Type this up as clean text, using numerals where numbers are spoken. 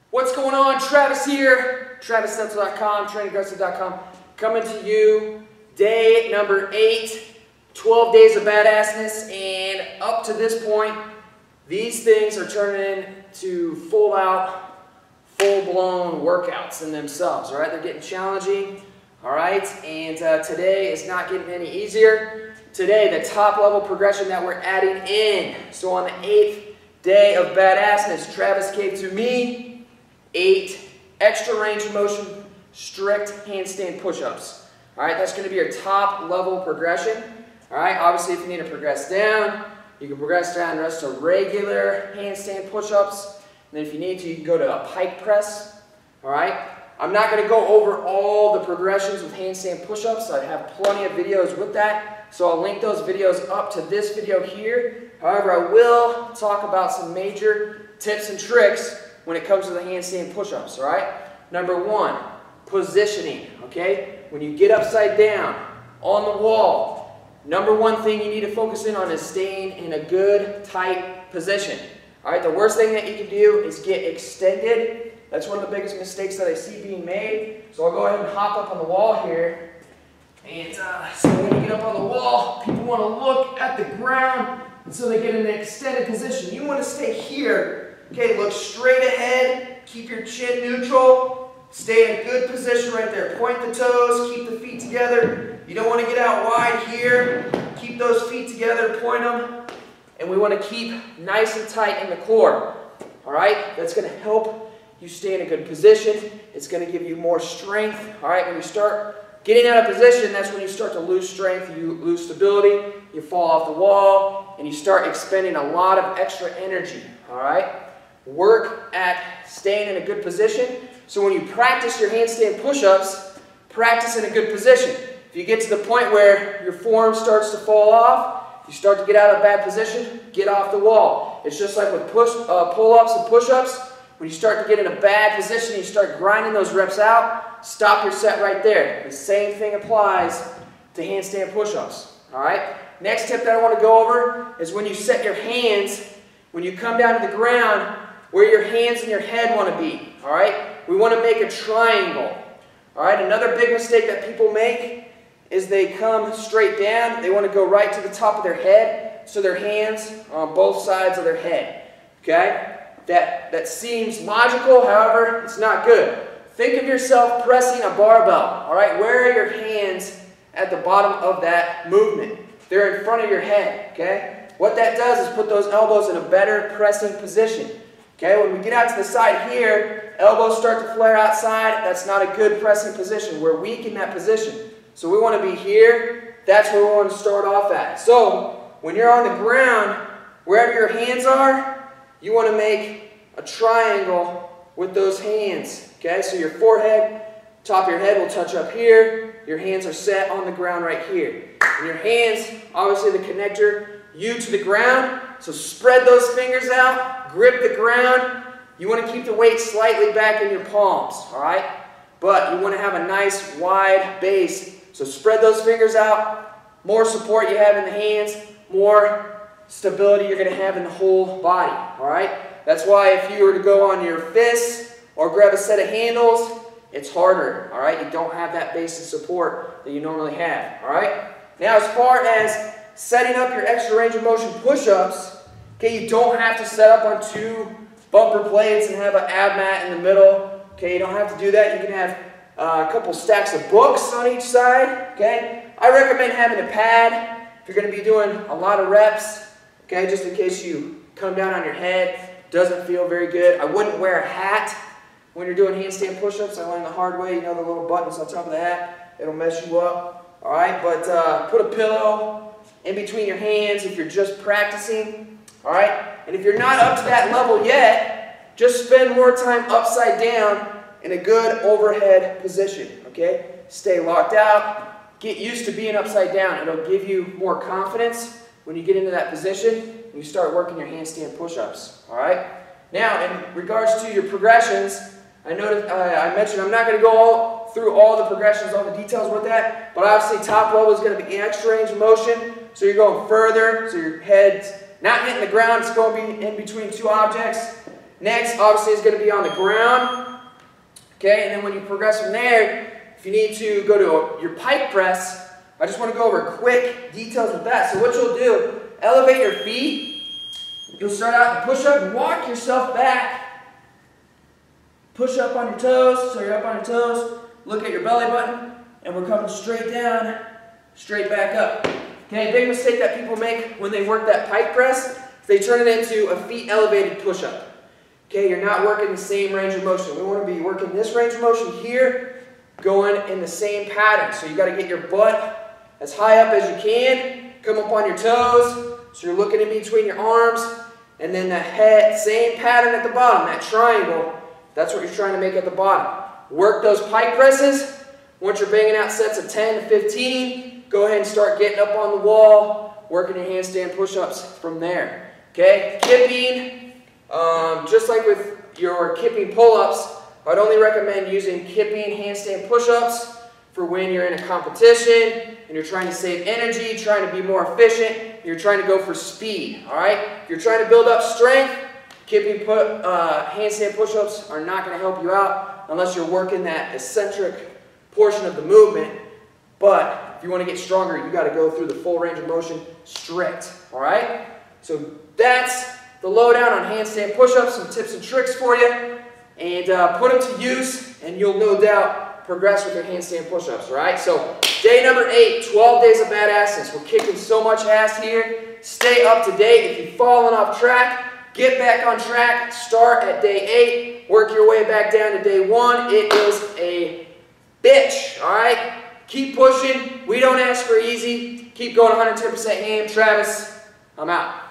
What's going on? Travis here, TravisSentinel.com, trainingaggressive.com, coming to you day number 8, 12 days of badassness, and up to this point, these things are turning into full-out, full-blown workouts in themselves, all right? They're getting challenging, all right? And today is not getting any easier. Today, the top-level progression that we're adding in. So on the 8th day of badassness, Travis gave to me 8 extra range of motion, strict handstand push-ups. All right, that's going to be your top-level progression. All right, obviously, if you need to progress down, you can progress down the rest of regular handstand push-ups. And then if you need to, you can go to a Pike Press. All right, I'm not going to go over all the progressions with handstand push-ups. I have plenty of videos with that, so I'll link those videos up to this video here. However, I will talk about some major tips and tricks when it comes to the handstand push-ups, all right? Number 1, positioning, okay? When you get upside down on the wall, number 1 thing you need to focus in on is staying in a good, tight position. All right, the worst thing that you can do is get extended. That's one of the biggest mistakes that I see being made. So I'll go ahead and hop up on the wall here. And so when you get up on the wall, people want to look at the ground, and so they get in an extended position. You want to stay here. Okay, look straight ahead, keep your chin neutral, stay in a good position right there. Point the toes, keep the feet together. You don't want to get out wide here. Keep those feet together, point them. And we want to keep nice and tight in the core. All right, that's going to help you stay in a good position. It's going to give you more strength. All right, when you start getting out of position, that's when you start to lose strength, you lose stability, you fall off the wall, and you start expending a lot of extra energy. All right. Work at staying in a good position. So when you practice your handstand push-ups, practice in a good position. If you get to the point where your form starts to fall off, you start to get out of a bad position, get off the wall. It's just like with pull-ups and push-ups. When you start to get in a bad position, you start grinding those reps out, stop your set right there. The same thing applies to handstand push-ups. All right? Next tip that I want to go over is when you set your hands, when you come down to the ground, where your hands and your head want to be, all right? We want to make a triangle, all right? Another big mistake that people make is they come straight down. They want to go right to the top of their head, so their hands are on both sides of their head, okay? That seems logical, however, it's not good. Think of yourself pressing a barbell, all right? Where are your hands at the bottom of that movement? They're in front of your head, okay? What that does is put those elbows in a better pressing position. Okay, when we get out to the side here, elbows start to flare outside. That's not a good pressing position. We're weak in that position. So we want to be here. That's where we want to start off at. So when you're on the ground, wherever your hands are, you want to make a triangle with those hands. Okay, so your forehead, top of your head will touch up here. Your hands are set on the ground right here. And your hands, obviously the connector, you to the ground. So spread those fingers out, grip the ground. You want to keep the weight slightly back in your palms, all right? But you want to have a nice wide base. So spread those fingers out. More support you have in the hands, more stability you're going to have in the whole body, all right? That's why if you were to go on your fists or grab a set of handles, it's harder, all right? You don't have that base of support that you normally have, all right? Now as far as setting up your extra range of motion push-ups, okay, you don't have to set up on 2 bumper plates and have an ab mat in the middle. Okay, you don't have to do that. You can have a couple stacks of books on each side. Okay, I recommend having a pad if you're going to be doing a lot of reps. Okay, just in case you come down on your head, doesn't feel very good. I wouldn't wear a hat when you're doing handstand push-ups. I learned the hard way. You know the little buttons on top of the hat. It'll mess you up. All right, but put a pillow in between your hands if you're just practicing, all right? And if you're not up to that level yet, just spend more time upside down in a good overhead position, okay? Stay locked out. Get used to being upside down. It'll give you more confidence when you get into that position and you start working your handstand push-ups, all right? Now, in regards to your progressions, I mentioned I'm not going to go through all the progressions, all the details with that, but obviously top level is going to be extra range of motion. So you're going further, so your head's not hitting the ground, it's going to be in between 2 objects. Next, obviously, is going to be on the ground. Okay, and then when you progress from there, if you need to go to your pike press, I just want to go over quick details with that. So what you'll do, elevate your feet. You'll start out in push-up and walk yourself back. Push up on your toes, so you're up on your toes. Look at your belly button, and we're coming straight down, straight back up. Okay, big mistake that people make when they work that pike press, they turn it into a feet elevated push-up. Okay, you're not working the same range of motion. We want to be working this range of motion here, going in the same pattern. So you got to get your butt as high up as you can, come up on your toes, so you're looking in between your arms, and then the head, same pattern at the bottom, that triangle. That's what you're trying to make at the bottom. Work those pike presses. Once you're banging out sets of 10 to 15, go ahead and start getting up on the wall, working your handstand push-ups from there. Okay, kipping, just like with your kipping pull-ups, I'd only recommend using kipping handstand push-ups for when you're in a competition and you're trying to save energy, trying to be more efficient, you're trying to go for speed. All right, if you're trying to build up strength, kipping handstand push-ups are not going to help you out unless you're working that eccentric portion of the movement. But if you want to get stronger, you got to go through the full range of motion strict. All right? So that's the lowdown on handstand push-ups, some tips and tricks for you. And put them to use, and you'll no doubt progress with your handstand push-ups. All right? So day number 8, 12 days of badassness. We're kicking so much ass here. Stay up to date. If you've fallen off track, get back on track, start at day 8, work your way back down to day 1. It is a bitch, all right? Keep pushing. We don't ask for easy. Keep going 110% ham. Travis, I'm out.